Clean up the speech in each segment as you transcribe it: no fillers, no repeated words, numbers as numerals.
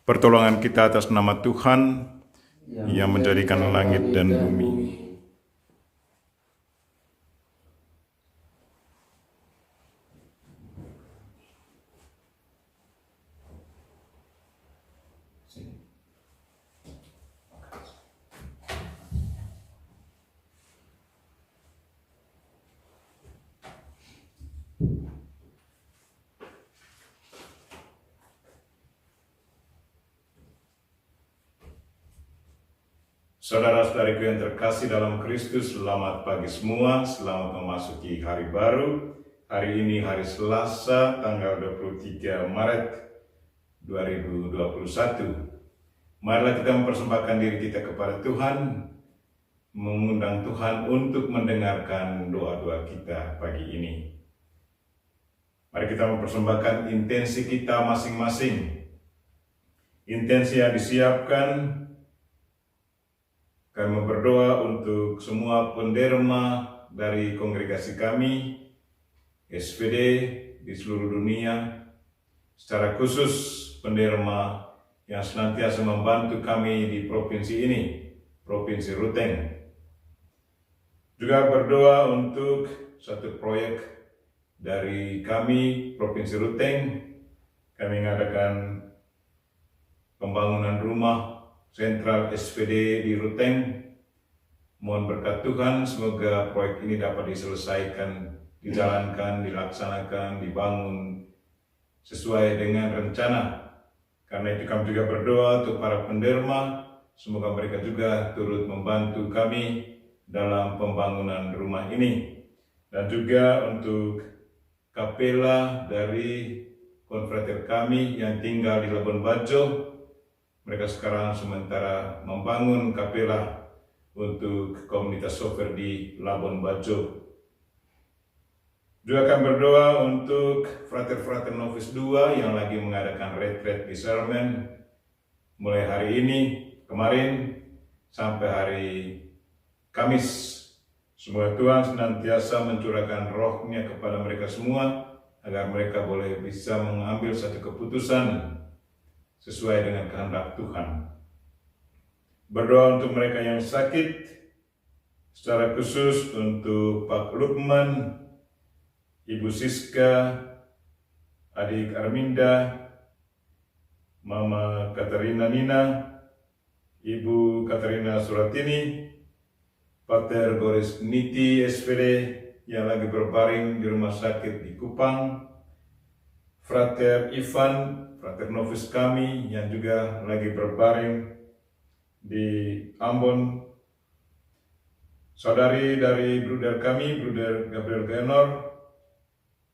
Pertolongan kita atas nama Tuhan yang menjadikan langit dan bumi. Saudara-saudariku yang terkasih dalam Kristus, selamat pagi semua, selamat memasuki hari baru. Hari ini hari Selasa, tanggal 23 Maret 2021. Marilah kita mempersembahkan diri kita kepada Tuhan, mengundang Tuhan untuk mendengarkan doa-doa kita pagi ini. Mari kita mempersembahkan intensi kita masing-masing. Intensi yang disiapkan. Kami berdoa untuk semua penderma dari kongregasi kami, SPD di seluruh dunia, secara khusus penderma yang senantiasa membantu kami di provinsi ini, Provinsi Ruteng. Juga berdoa untuk satu proyek dari kami, Provinsi Ruteng. Kami mengadakan pembangunan rumah sentral SPD di Ruteng. Mohon berkat Tuhan, semoga proyek ini dapat diselesaikan, dijalankan, dilaksanakan, dibangun sesuai dengan rencana. Karena itu kami juga berdoa untuk para penderma, semoga mereka juga turut membantu kami dalam pembangunan rumah ini. Dan juga untuk kapela dari konfrater kami yang tinggal di Labuan Bajo. Mereka sekarang sementara membangun kapela untuk komunitas sofer di Labuan Bajo. Juga akan berdoa untuk frater-frater Novis 2 yang lagi mengadakan retreat di Sermen mulai hari ini, kemarin, sampai hari Kamis. Semoga Tuhan senantiasa mencurahkan roh-Nya kepada mereka semua, agar mereka boleh bisa mengambil satu keputusan sesuai dengan kehendak Tuhan. Berdoa untuk mereka yang sakit, secara khusus untuk Pak Lukman, Ibu Siska, adik Arminda, Mama Katarina Nina, Ibu Katarina Suratini, Pater Goris Niti SPD yang lagi berbaring di rumah sakit di Kupang, Frater Ivan, frater novis kami yang juga lagi berbaring di Ambon, saudari dari bruder kami, bruder Gabriel Genor,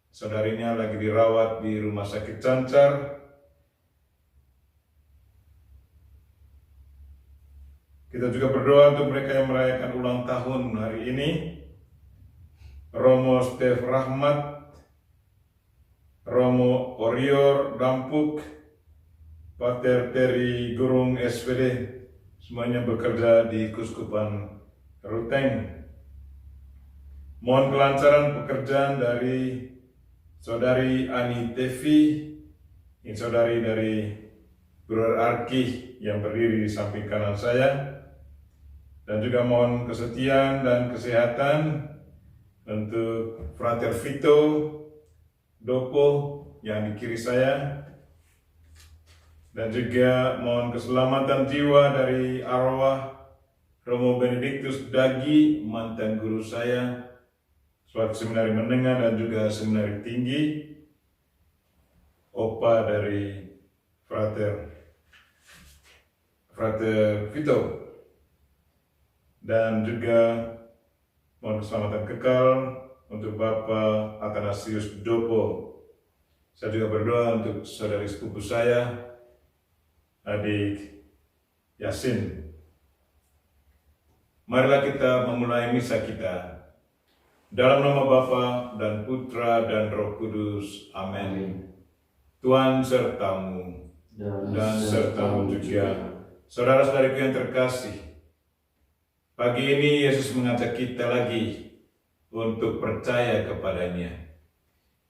saudarinya lagi dirawat di rumah sakit Cancar. Kita juga berdoa untuk mereka yang merayakan ulang tahun hari ini, Romo Stef Rahmat, Romo Orior Dampuk, Pater Teri Gurung SPD, semuanya bekerja di Kuskupan Ruteng. Mohon kelancaran pekerjaan dari Saudari Ani Tevi, ini saudari dari Bruder Arki yang berdiri di samping kanan saya. Dan juga mohon kesetiaan dan kesehatan untuk Frater Vito Dopo yang di kiri saya, dan juga mohon keselamatan jiwa dari arwah Romo Benedictus Dagi, mantan guru saya suatu seminari menengah dan juga seminari tinggi, opa dari Frater Vito, dan juga mohon keselamatan kekal untuk Bapak Athanasius Dopo. Saya juga berdoa untuk saudari sepupu saya, adik Yasin. Marilah kita memulai misa kita. Dalam nama Bapa dan Putra dan Roh Kudus. Amin. Tuhan sertamu dan sertamu juga. Saudara-saudariku yang terkasih, pagi ini Yesus mengajak kita lagi untuk percaya kepadanya.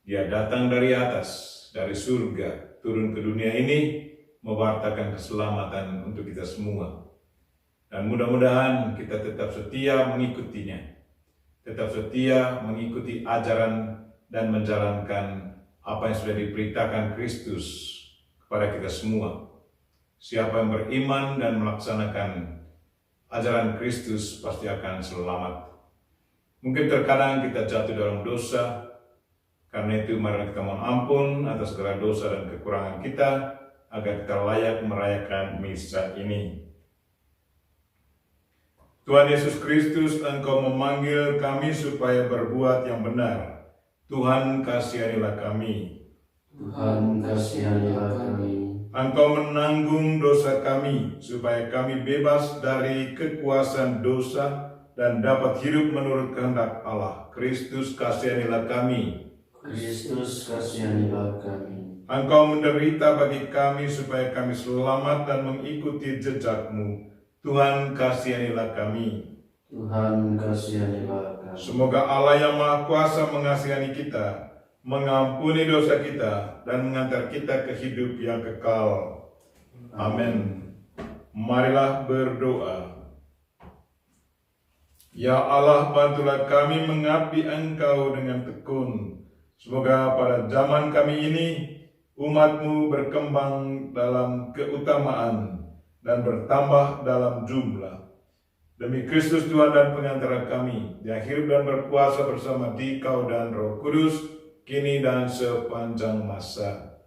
Dia datang dari atas, dari surga, turun ke dunia ini mewartakan keselamatan untuk kita semua. Dan mudah-mudahan kita tetap setia mengikutinya, tetap setia mengikuti ajaran dan menjalankan apa yang sudah diberitakan Kristus kepada kita semua. Siapa yang beriman dan melaksanakan ajaran Kristus pasti akan selamat. Mungkin terkadang kita jatuh dalam dosa, karena itu mari kita mohon ampun atas segala dosa dan kekurangan kita, agar kita layak merayakan misa ini. Tuhan Yesus Kristus, Engkau memanggil kami supaya berbuat yang benar. Tuhan, kasihanilah kami. Tuhan, kasihanilah kami. Engkau menanggung dosa kami, supaya kami bebas dari kekuasaan dosa dan dapat hidup menurut kehendak Allah. Kristus, kasihanilah kami. Kristus, kasihanilah kami. Engkau menderita bagi kami, supaya kami selamat dan mengikuti jejak-Mu. Tuhan, kasihanilah kami. Tuhan, kasihanilah kami. Semoga Allah yang Maha Kuasa mengasihani kita, mengampuni dosa kita, dan mengantar kita ke hidup yang kekal. Amin. Marilah berdoa. Ya Allah, bantulah kami mengabdi Engkau dengan tekun. Semoga pada zaman kami ini, umat-Mu berkembang dalam keutamaan dan bertambah dalam jumlah. Demi Kristus Tuhan dan pengantara kami, yang hidup dan berkuasa bersama Dikau dan Roh Kudus, kini dan sepanjang masa.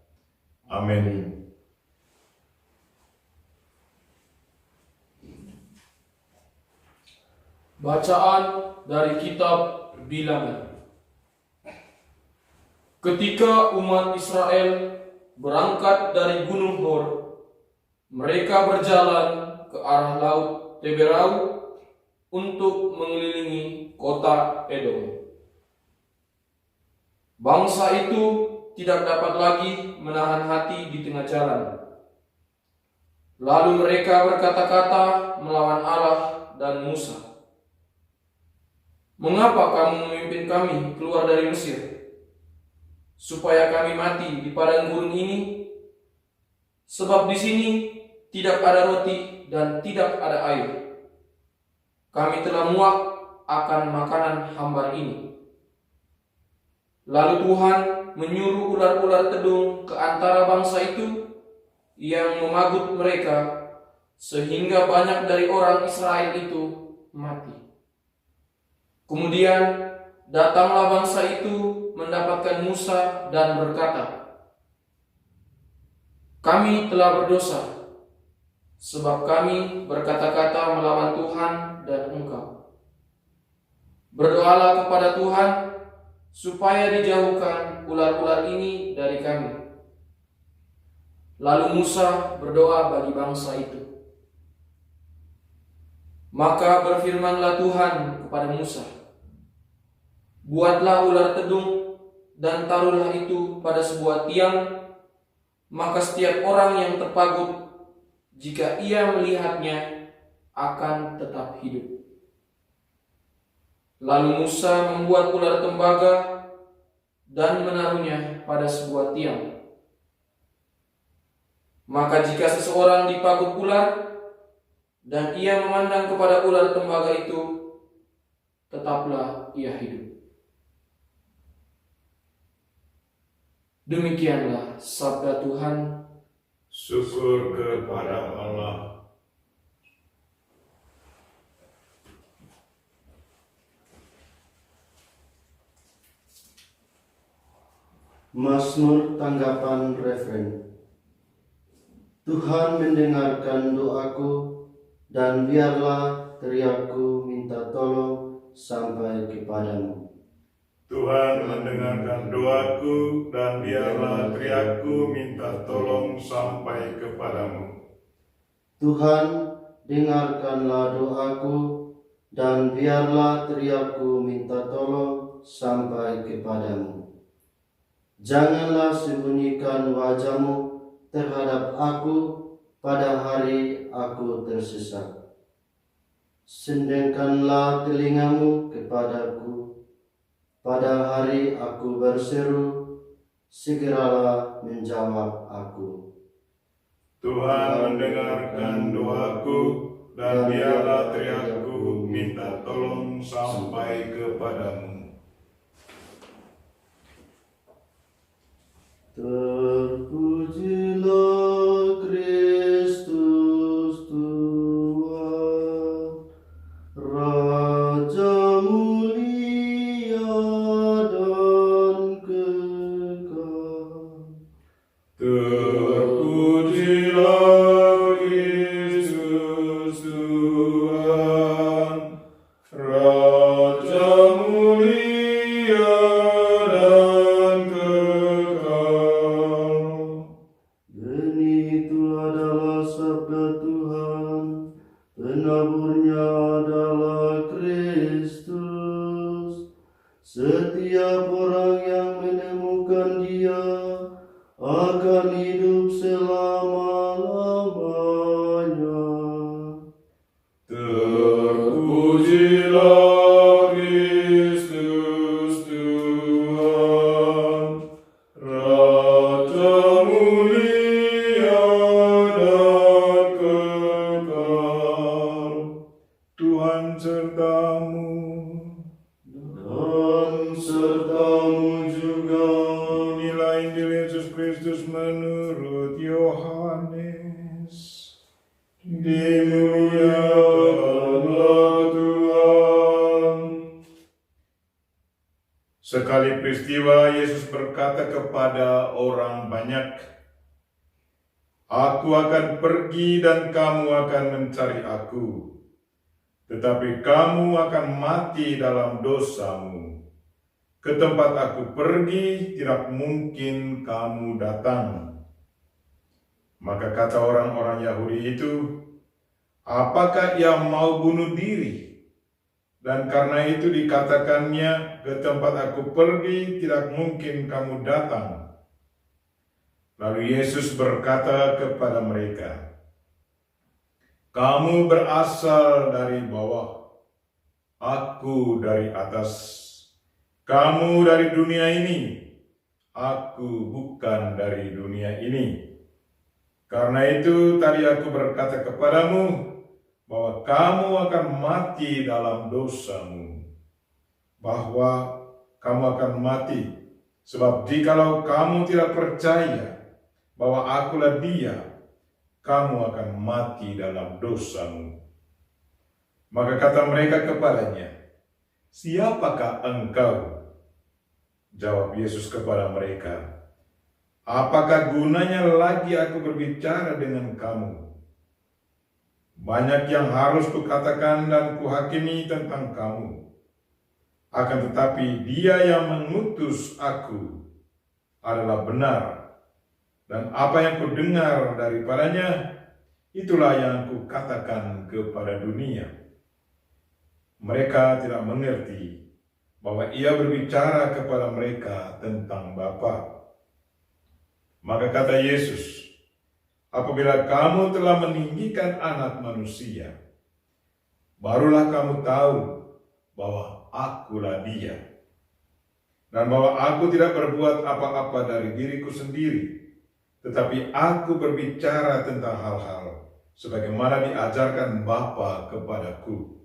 Amin. Bacaan dari kitab Bilangan. Ketika umat Israel berangkat dari Gunung Hor, mereka berjalan ke arah Laut Teberau untuk mengelilingi kota Edom. Bangsa itu tidak dapat lagi menahan hati di tengah jalan. Lalu mereka berkata-kata melawan Allah dan Musa. Mengapa kamu memimpin kami keluar dari Mesir, supaya kami mati di padang gurun ini? Sebab di sini tidak ada roti dan tidak ada air. Kami telah muak akan makanan hambar ini. Lalu Tuhan menyuruh ular-ular tedung ke antara bangsa itu yang memagut mereka, sehingga banyak dari orang Israel itu mati. Kemudian datanglah bangsa itu mendapatkan Musa dan berkata, kami telah berdosa, sebab kami berkata-kata melawan Tuhan dan Engkau. Berdoalah kepada Tuhan, supaya dijauhkan ular-ular ini dari kami. Lalu Musa berdoa bagi bangsa itu. Maka berfirmanlah Tuhan kepada Musa, buatlah ular tedung dan taruhlah itu pada sebuah tiang, maka setiap orang yang terpagut, jika ia melihatnya, akan tetap hidup. Lalu Musa membuat ular tembaga dan menaruhnya pada sebuah tiang. Maka jika seseorang dipagut ular dan ia memandang kepada ular tembaga itu, tetaplah ia hidup. Demikianlah sabda Tuhan. Syukur kepada Allah. Mazmur tanggapan referen. Tuhan mendengarkan doaku, dan biarlah teriakku minta tolong sampai kepadamu. Tuhan mendengarkan doaku, dan biarlah teriakku minta tolong sampai kepadamu. Tuhan, dengarkanlah doaku, dan biarlah teriakku minta tolong sampai kepadamu. Janganlah sembunyikan wajah-Mu terhadap aku pada hari aku tersesat. Sendengkanlah telinga-Mu kepadaku pada hari aku berseru, segeralah menjawab aku. Tuhan mendengarkan doaku, dan biarlah teriakku minta tolong sampai kepadamu. Terpujilah Kristus Tuhan, Raja mulia dan kekal. Terpujilah Kristus Tuhan, Raja mulia dan kekal. Benih itu adalah sabda Tuhan, penaburnya adalah Kristus. Setiap orang yang menemukan Dia akan hidup selama-lamanya. Terpujilah Kristus Tuhan, Raja mulia dan kekal. Tuhan sertamu. Dan sertamu juga. Inilah Injil Yesus Kristus menurut Yohanes. Dimuliakanlah Tuhan. Sekali peristiwa Yesus berkata kepada orang banyak, "Aku akan pergi dan kamu akan mencari aku, tetapi kamu akan mati dalam dosamu. Ke tempat aku pergi tidak mungkin kamu datang." Maka kata orang-orang Yahudi itu, "Apakah ia mau bunuh diri?" Dan karena itu dikatakannya, "Ke tempat aku pergi tidak mungkin kamu datang." Lalu Yesus berkata kepada mereka, "Kamu berasal dari bawah, aku dari atas. Kamu dari dunia ini, aku bukan dari dunia ini. Karena itu tadi aku berkata kepadamu bahwa kamu akan mati dalam dosamu. Bahwa kamu akan mati, sebab jikalau kamu tidak percaya bahwa akulah Dia, kamu akan mati dalam dosamu." Maka kata mereka kepadanya, "Siapakah engkau?" Jawab Yesus kepada mereka, "Apakah gunanya lagi aku berbicara dengan kamu? Banyak yang harus kukatakan dan kuhakimi tentang kamu. Akan tetapi Dia yang mengutus aku adalah benar, dan apa yang kudengar daripadanya, itulah yang kukatakan kepada dunia." Mereka tidak mengerti bahwa Ia berbicara kepada mereka tentang Bapa. Maka kata Yesus, "Apabila kamu telah meninggikan Anak Manusia, barulah kamu tahu bahwa akulah Dia, dan bahwa aku tidak berbuat apa-apa dari diriku sendiri, tetapi aku berbicara tentang hal-hal sebagaimana diajarkan Bapa kepadaku.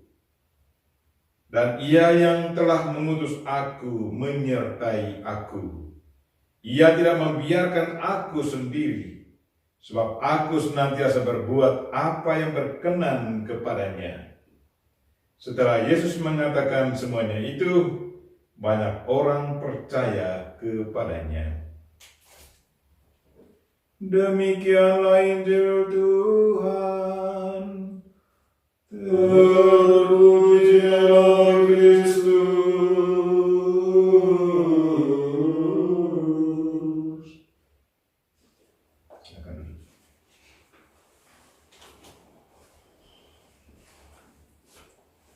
Dan Ia yang telah mengutus aku menyertai aku. Ia tidak membiarkan aku sendiri, sebab aku senantiasa berbuat apa yang berkenan kepadanya." Setelah Yesus mengatakan semuanya itu, banyak orang percaya kepadanya. Demikianlah Injil Tuhan. Terpujilah Kristus. Silakan duduk.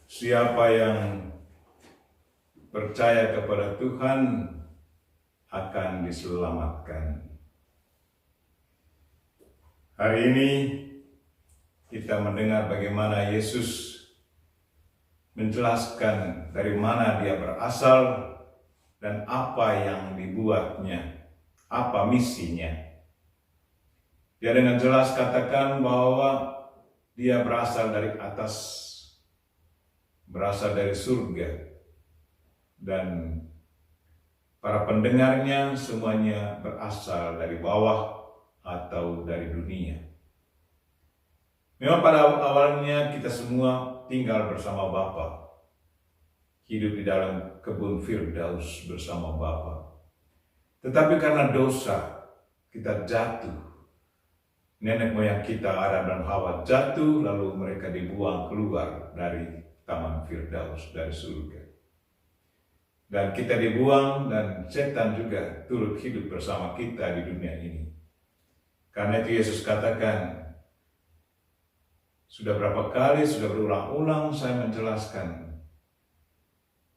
Siapa yang percaya kepada Tuhan akan diselamatkan. Hari ini kita mendengar bagaimana Yesus menjelaskan dari mana Dia berasal dan apa yang dibuatnya, apa misinya. Dia dengan jelas katakan bahwa dia berasal dari atas, berasal dari surga, dan para pendengarnya semuanya berasal dari bawah atau dari dunia. Memang pada awalnya kita semua tinggal bersama Bapa, hidup di dalam kebun Firdaus bersama Bapa. Tetapi karena dosa, kita jatuh. Nenek moyang kita Adam dan Hawa jatuh, lalu mereka dibuang keluar dari Taman Firdaus, dari surga. Dan kita dibuang, dan setan juga turut hidup bersama kita di dunia ini. Karena itu Yesus katakan, sudah berapa kali, sudah berulang-ulang saya menjelaskan,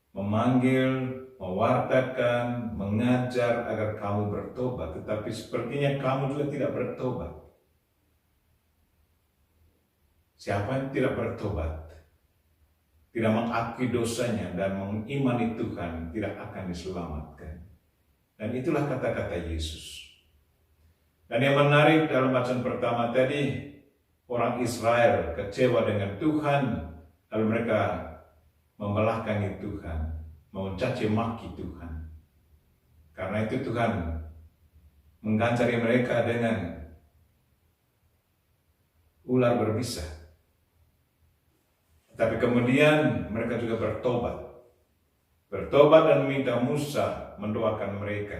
memanggil, mewartakan, mengajar agar kamu bertobat, tetapi sepertinya kamu juga tidak bertobat. Siapa yang tidak bertobat, tidak mengakui dosanya dan mengimani Tuhan, tidak akan diselamatkan. Dan itulah kata-kata Yesus. Dan yang menarik dalam bacaan pertama tadi, orang Israel kecewa dengan Tuhan, lalu mereka membelakangi Tuhan, mencaci maki Tuhan. Karena itu Tuhan menggancari mereka dengan ular berbisa. Tapi kemudian mereka juga bertobat dan meminta Musa mendoakan mereka.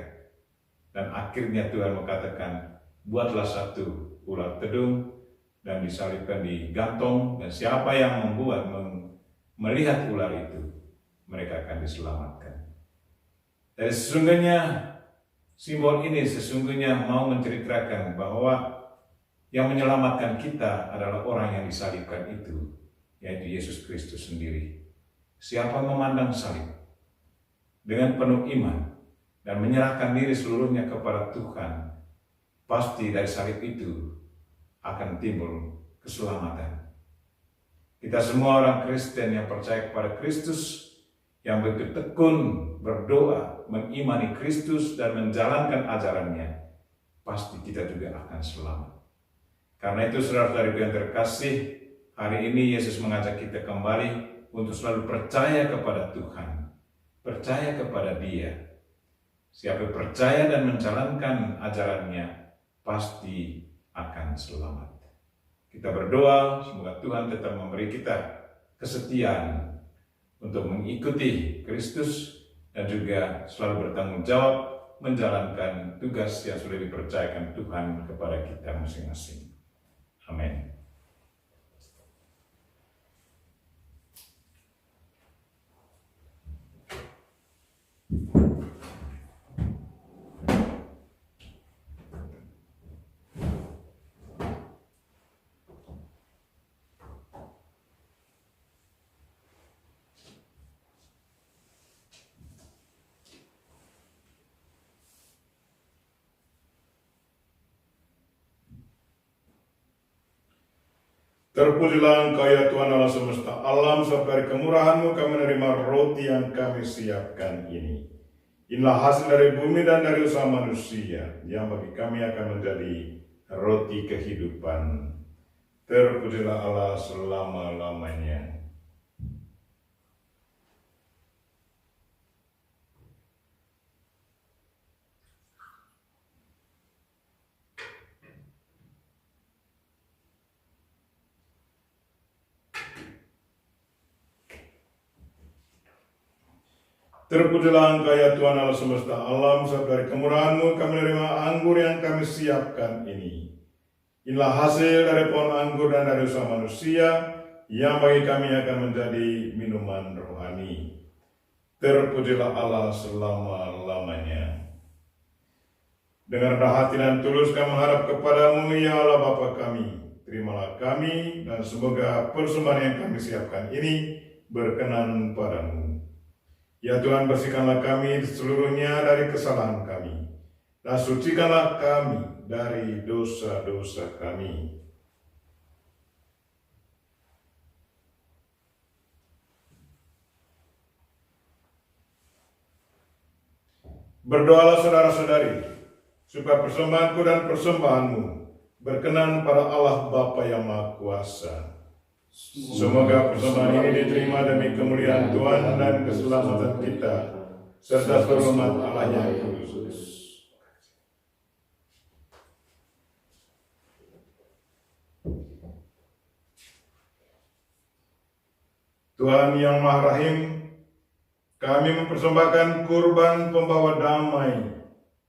Dan akhirnya Tuhan mengatakan, buatlah satu ular tedung dan disalibkan di gantung, dan siapa yang melihat ular itu, mereka akan diselamatkan. Dari sesungguhnya simbol ini sesungguhnya mau menceritakan bahwa yang menyelamatkan kita adalah orang yang disalibkan itu, yaitu Yesus Kristus sendiri. Siapa memandang salib dengan penuh iman dan menyerahkan diri seluruhnya kepada Tuhan, pasti dari salib itu akan timbul keselamatan. Kita semua orang Kristen yang percaya kepada Kristus, yang begitu tekun berdoa, mengimani Kristus dan menjalankan ajarannya, pasti kita juga akan selamat. Karena itu saudara-saudariku yang terkasih, hari ini Yesus mengajak kita kembali untuk selalu percaya kepada Tuhan, percaya kepada Dia. Siapa percaya dan menjalankan ajarannya, pasti akan selamat. Kita berdoa, semoga Tuhan tetap memberi kita kesetiaan untuk mengikuti Kristus dan juga selalu bertanggung jawab menjalankan tugas yang sudah dipercayakan Tuhan kepada kita masing-masing. Amin. Terpujilah Engkau ya Tuhan Allah semesta alam, sebab dari kemurahan-Mu kami menerima roti yang kami siapkan ini. Inilah hasil dari bumi dan dari usaha manusia, yang bagi kami akan menjadi roti kehidupan. Terpujilah Allah selama-lamanya. Terpujilah Engkau ya Tuhan Allah semesta alam, sebab dari kemurahan-Mu kami menerima anggur yang kami siapkan ini. Inilah hasil dari pohon anggur dan dari usaha manusia, yang bagi kami akan menjadi minuman rohani. Terpujilah Allah selama-lamanya. Dengan rendah hati dan tulus kami mengharap kepada-Mu ya Allah Bapa kami. Terimalah kami, dan semoga persembahan yang kami siapkan ini berkenan padamu. Ya Tuhan, bersihkanlah kami seluruhnya dari kesalahan kami, dan sucikanlah kami dari dosa-dosa kami. Berdoalah saudara-saudari, supaya persembahanku dan persembahanmu berkenan pada Allah Bapa yang Maha Kuasa. Semoga persembahan ini diterima demi kemuliaan Tuhan dan keselamatan kita, serta hormat Allah yang kudus. Tuhan yang Maha Rahim, kami mempersembahkan kurban pembawa damai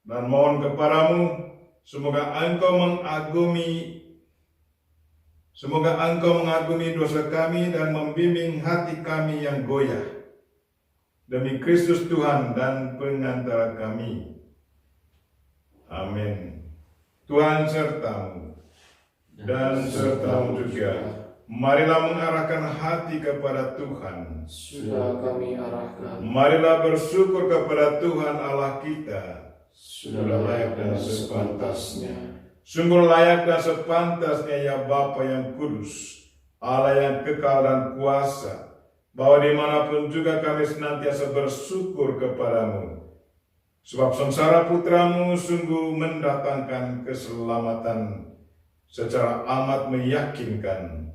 dan mohon kepadamu, semoga Engkau mengagumi dosa kami dan membimbing hati kami yang goyah. Demi Kristus Tuhan dan pengantara kami. Amin. Tuhan sertamu dan sertamu juga. Marilah mengarahkan hati kepada Tuhan. Sudah kami arahkan. Marilah bersyukur kepada Tuhan Allah kita. Sudah layak dan sepantasnya. Sungguh layak dan sepantasnya ya Bapa yang kudus, Allah yang kekal dan kuasa, bahwa dimanapun juga kami senantiasa bersyukur kepadamu. Sebab sengsara putramu sungguh mendatangkan keselamatan secara amat meyakinkan.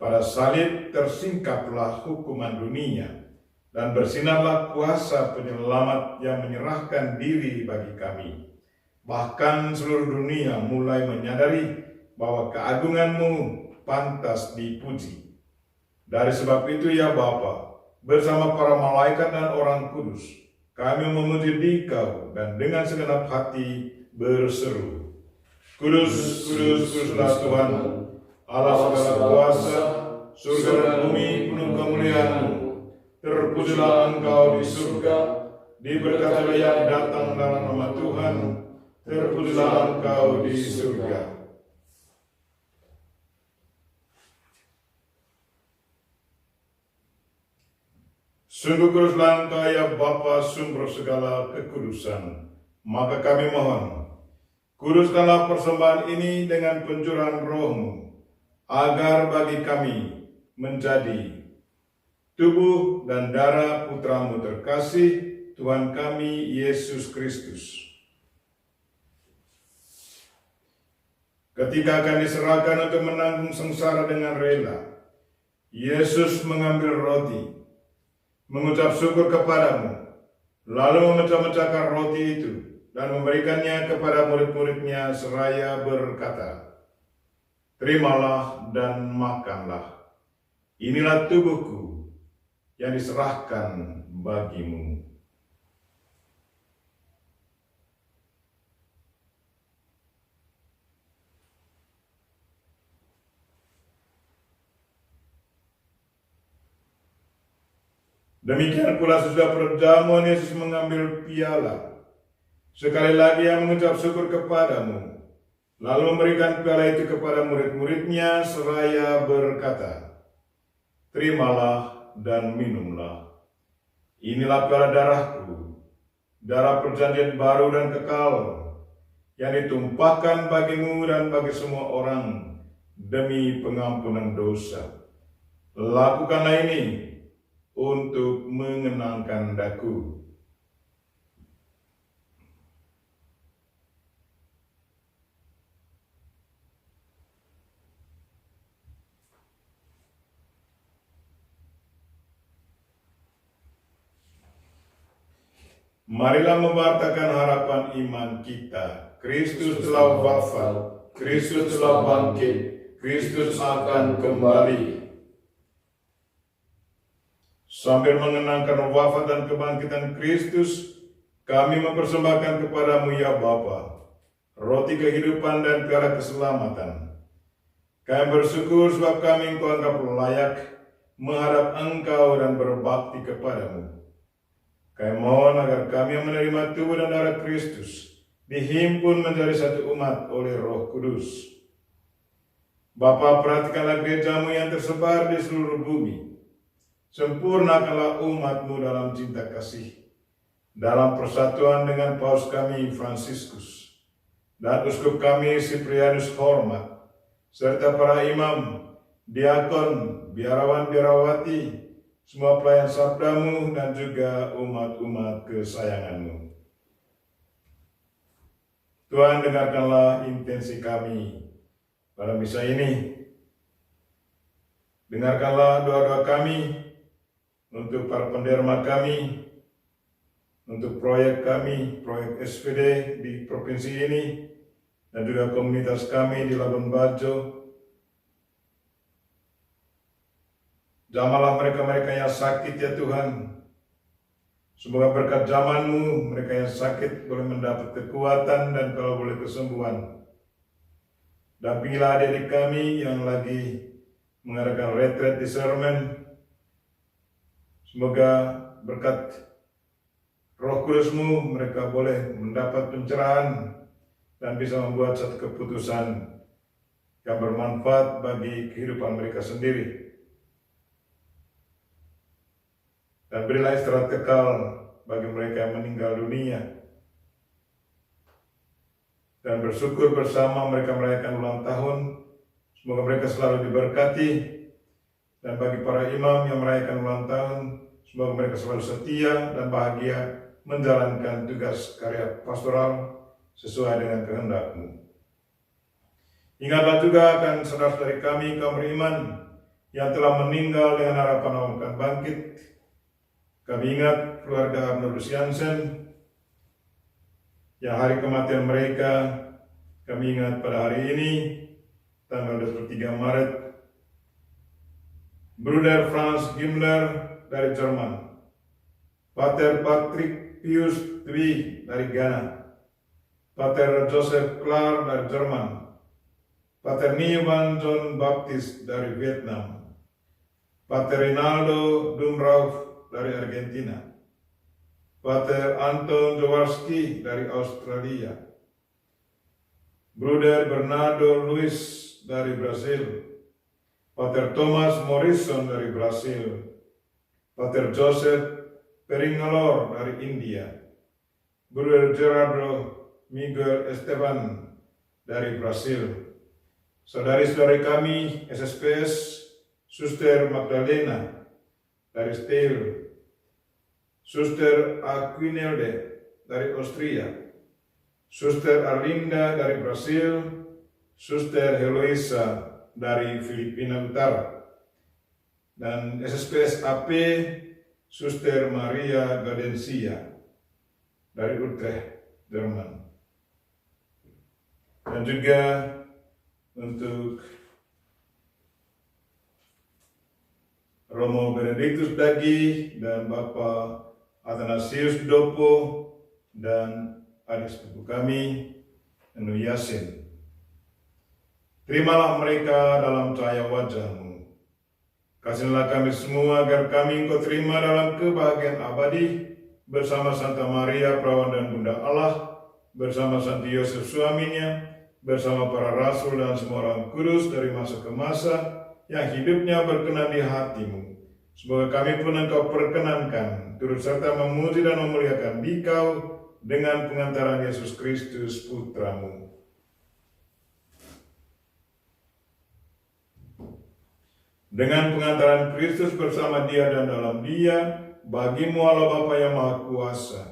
Pada salib tersingkaplah hukuman dunia, dan bersinarlah kuasa penyelamat yang menyerahkan diri bagi kami. Bahkan seluruh dunia mulai menyadari bahwa keagunganmu pantas dipuji. Dari sebab itu ya Bapa, bersama para malaikat dan orang kudus, kami memuji Dikau dan dengan segenap hati berseru, Kudus, kudus, kuduslah Tuhan, Allah segala kuasa, surga dan bumi penuh kemuliaan-Mu. Terpujilah Engkau di surga, diberkatilah yang datang dalam nama Tuhan, terpujilah Engkau di surga. Sungguh kuduslah Engkau ya Bapa, sumber segala kekudusan. Maka kami mohon, kuduskanlah persembahan ini dengan pencurahan Roh-Mu, agar bagi kami menjadi tubuh dan darah Putramu terkasih, Tuhan kami Yesus Kristus. Ketika akan diserahkan untuk menanggung sengsara dengan rela, Yesus mengambil roti, mengucap syukur kepadamu, lalu memecah-mecahkan roti itu dan memberikannya kepada murid-muridnya seraya berkata, Terimalah dan makanlah. Inilah tubuhku yang diserahkan bagimu. Demikian pula sesudah perjamuan Yesus mengambil piala. Sekali lagi yang mengucap syukur kepadamu, lalu memberikan piala itu kepada murid-muridnya seraya berkata, Terimalah dan minumlah. Inilah piala darahku, darah perjanjian baru dan kekal, yang ditumpahkan bagimu dan bagi semua orang demi pengampunan dosa. Lakukanlah ini untuk mengenangkan daku. Marilah membartakan harapan iman kita. Kristus telah wafat, Kristus telah bangkit, Kristus akan kembali. Sambil mengenangkan wafat dan kebangkitan Kristus, kami mempersembahkan kepadamu ya Bapa, roti kehidupan dan piala keselamatan. Kami bersyukur sebab kami Engkau anggap layak menghadap Engkau dan berbakti kepadamu. Kami mohon agar kami yang menerima tubuh dan darah Kristus dihimpun menjadi satu umat oleh Roh Kudus. Bapa, perhatikanlah gerejamu yang tersebar di seluruh bumi. Sempurnakanlah umat-Mu dalam cinta kasih, dalam persatuan dengan Paus kami Fransiskus, dan Uskup kami Siprianus Hormat, serta para imam, diakon, biarawan-biarawati, semua pelayan sabda-Mu dan juga umat-umat kesayangan-Mu. Tuhan, dengarkanlah intensi kami pada misa ini. Dengarkanlah doa-doa kami untuk para penderma kami, untuk proyek kami, proyek SPD di provinsi ini, dan juga komunitas kami di Labuan Bajo. Jamalah mereka-mereka yang sakit ya Tuhan. Semoga berkat zaman-Mu, mereka yang sakit boleh mendapat kekuatan dan kalau boleh kesembuhan. Dampingilah adik-adik kami yang lagi mengadakan retret di Sermen. Semoga berkat Roh Kudus-Mu mereka boleh mendapat pencerahan dan bisa membuat satu keputusan yang bermanfaat bagi kehidupan mereka sendiri. Dan berilah istirahat kekal bagi mereka yang meninggal dunia. Dan bersyukur bersama mereka merayakan ulang tahun. Semoga mereka selalu diberkati. Dan bagi para imam yang merayakan ulang tahun, semoga mereka selalu setia dan bahagia menjalankan tugas karya pastoral sesuai dengan kehendak-Mu. Ingatlah juga akan saudara-saudari kami, kaum beriman, yang telah meninggal dengan harapan akan bangkit. Kami ingat keluarga Abnur Jansen yang hari kematian mereka kami ingat pada hari ini, tanggal 23 Maret. Bruder Franz Gimler dari Jerman, Pater Patrick Pius Dwi dari Ghana, Pater Joseph Clark dari Jerman, Pater Niovan John Baptist dari Vietnam, Pater Rinaldo Dumrauf dari Argentina, Pater Anton Jaworski dari Australia, Bruder Bernardo Luis dari Brasil, Pater Thomas Morrison dari Brasil, Pater Joseph Peringalor dari India, Bruder Gerardo Miguel Esteban dari Brasil, saudari-saudari kami SSPS, Suster Magdalena dari Steyr, Suster Aquinelde dari Austria, Suster Arlinda dari Brasil, Suster Heloisa dari Filipina Utara, dan SSPS AP Suster Maria Gadencia dari Utrecht, Jerman. Dan juga untuk Romo Benedictus Dagi dan Bapak Athanasius Dopo dan adik sepupu kami, Enu Yasin. Terimalah mereka dalam cahaya wajah-Mu. Kasihlah kami semua agar kami Engkau terima dalam kebahagiaan abadi bersama Santa Maria Perawan dan Bunda Allah, bersama Santo Yosef suaminya, bersama para rasul dan semua orang kudus dari masa ke masa yang hidupnya berkenan di hati-Mu. Semoga kami pun Engkau perkenankan turut serta memuji dan memuliakan Dikau dengan pengantaran Yesus Kristus Putra-Mu. Dengan pengantaran Kristus bersama Dia dan dalam Dia, bagi-Mu Allah Bapa yang Maha Kuasa,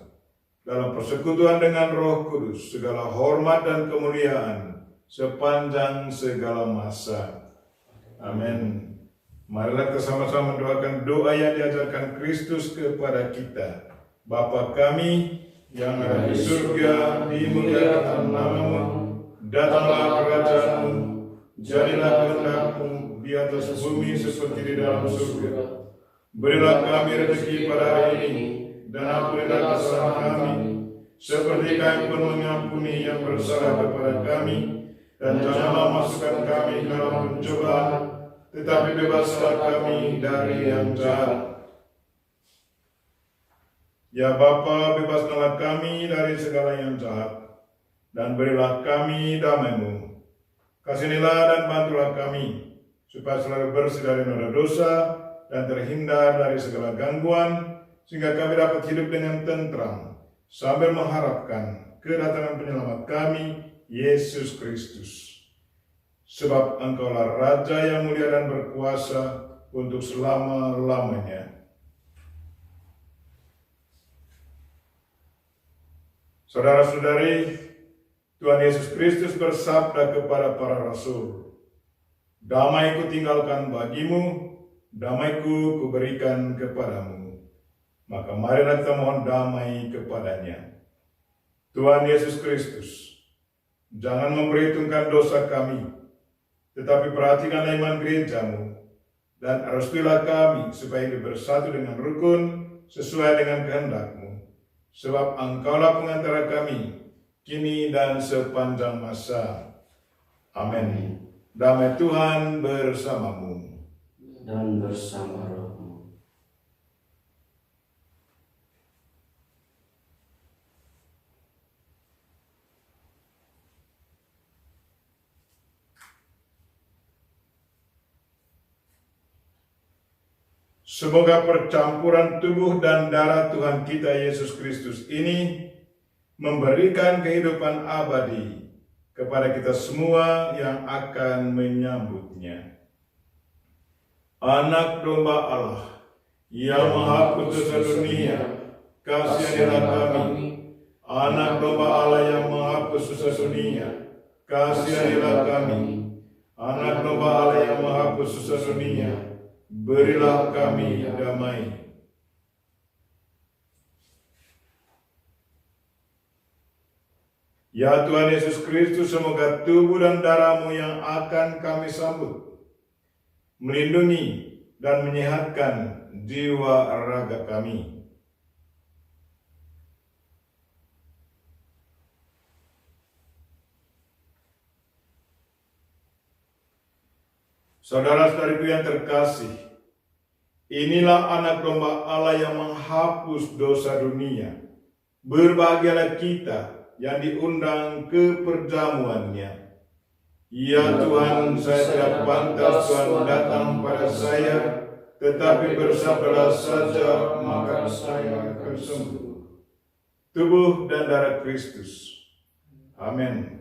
dalam persekutuan dengan Roh Kudus, segala hormat dan kemuliaan sepanjang segala masa. Amin. Marilah kita sama-sama mendoakan doa yang diajarkan Kristus kepada kita. Bapa kami yang ada di surga, dimuliakan nama-Mu, datanglah kerajaan-Mu, jadilah kehendak-Mu di atas bumi seperti di dalam surga. Berilah kami rezeki pada hari ini, dan ampunilah kesalahan kami, seperti kami pun mengampuni yang bersalah kepada kami, dan janganlah masukkan kami ke dalam pencobaan, tetapi bebaslah kami dari yang jahat. Ya Bapa, bebaskanlah kami dari segala yang jahat, dan berilah kami damai-Mu. Kasihanilah dan bantulah kami, supaya selalu bersih dari noda dosa, dan terhindar dari segala gangguan, sehingga kami dapat hidup dengan tentram, sambil mengharapkan kedatangan penyelamat kami, Yesus Kristus. Sebab Engkaulah Raja yang mulia dan berkuasa untuk selama-lamanya. Saudara-saudari, Tuhan Yesus Kristus bersabda kepada para rasul, "Damai ku tinggalkan bagimu, damai-Ku kuberikan kepadamu." Maka marilah kita mohon damai kepadanya. Tuhan Yesus Kristus, jangan memperhitungkan dosa kami, tetapi perhatikanlah iman gereja-Mu, dan restuilah kami supaya hidup bersatu dengan rukun sesuai dengan kehendak-Mu. Sebab Engkaulah pengantara kami, kini dan sepanjang masa. Amin. Damai Tuhan bersamamu. dan bersama rohmu. Semoga percampuran tubuh dan darah Tuhan kita Yesus Kristus ini memberikan kehidupan abadi kepada kita semua yang akan menyambutnya. Anak domba Allah yang menghapus dosa dunia, kasihanilah kami. Anak domba Allah yang menghapus dosa dunia, kasihanilah kami. Anak domba Allah yang menghapus dosa dunia, berilah kami damai. Ya Tuhan Yesus Kristus, semoga tubuh dan darah-Mu yang akan kami sambut melindungi dan menyehatkan jiwa raga kami. Saudara-saudariku yang terkasih, inilah anak domba Allah yang menghapus dosa dunia. Berbahagialah kita yang diundang ke perjamuannya. Ya Tuhan, saya tidak pantas Tuhan datang pada saya, tetapi bersabdalah saja, maka saya akan sembuh. Tubuh dan darah Kristus. Amin.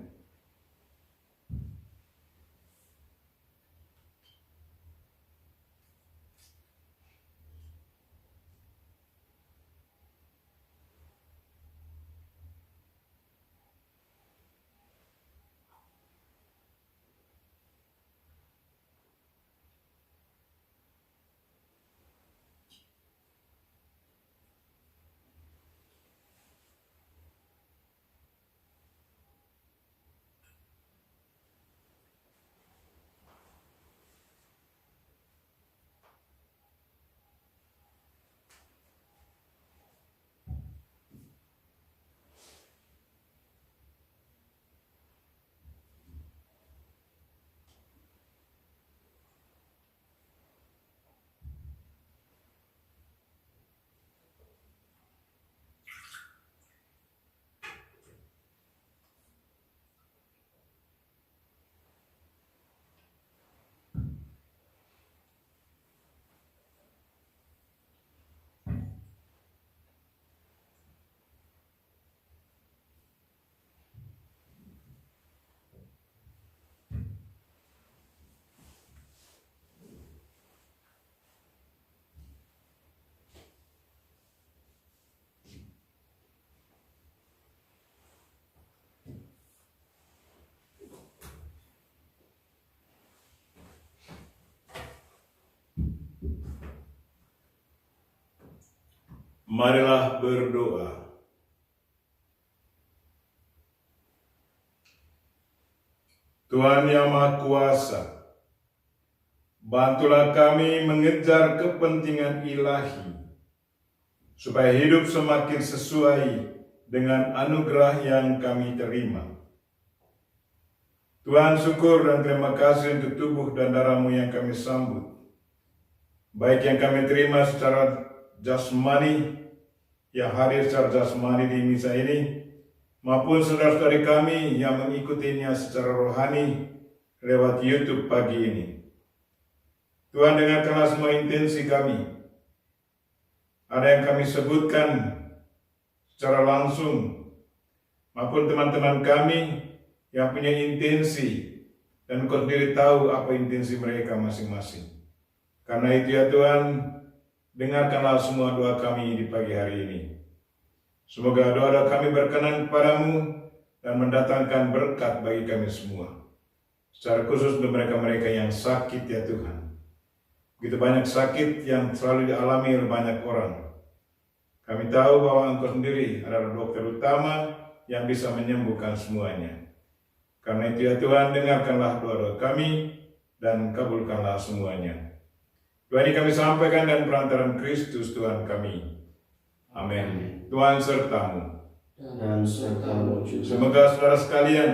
Marilah berdoa. Tuhan yang Maha Kuasa, bantulah kami mengejar kepentingan ilahi, supaya hidup semakin sesuai dengan anugerah yang kami terima. Tuhan, syukur dan terima kasih untuk tubuh dan darah-Mu yang kami sambut, baik yang kami terima secara jasmani, yang hadir secara jasmani di misa ini, maupun saudara-saudari kami yang mengikutinya secara rohani lewat YouTube pagi ini. Tuhan, dengarkanlah semua intensi kami. Ada yang kami sebutkan secara langsung, maupun teman-teman kami yang punya intensi, dan Kau sendiri tahu apa intensi mereka masing-masing. Karena itu ya Tuhan, dengarkanlah semua doa kami di pagi hari ini. Semoga doa-doa kami berkenan kepadamu, dan mendatangkan berkat bagi kami semua. Secara khusus untuk mereka-mereka yang sakit ya Tuhan. Begitu banyak sakit yang selalu dialami oleh banyak orang. Kami tahu bahwa Engkau sendiri adalah dokter utama yang bisa menyembuhkan semuanya. Karena itu ya Tuhan, dengarkanlah doa-doa kami dan kabulkanlah semuanya. Doa ini kami sampaikan dan perantaran Kristus Tuhan kami. Amin. Tuhan sertamu. Dan sertamu juga. Semoga saudara sekalian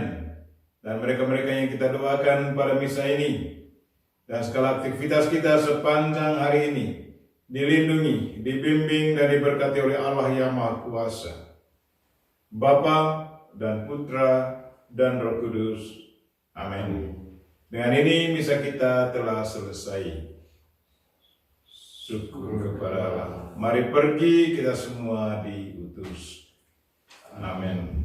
dan mereka-mereka yang kita doakan pada misa ini dan segala aktivitas kita sepanjang hari ini dilindungi, dibimbing dan diberkati oleh Allah yang Maha Kuasa, Bapa dan Putra dan Roh Kudus. Amin. Dengan ini misa kita telah selesai. Syukur kepada Allah. Mari pergi, kita semua diutus. Amin.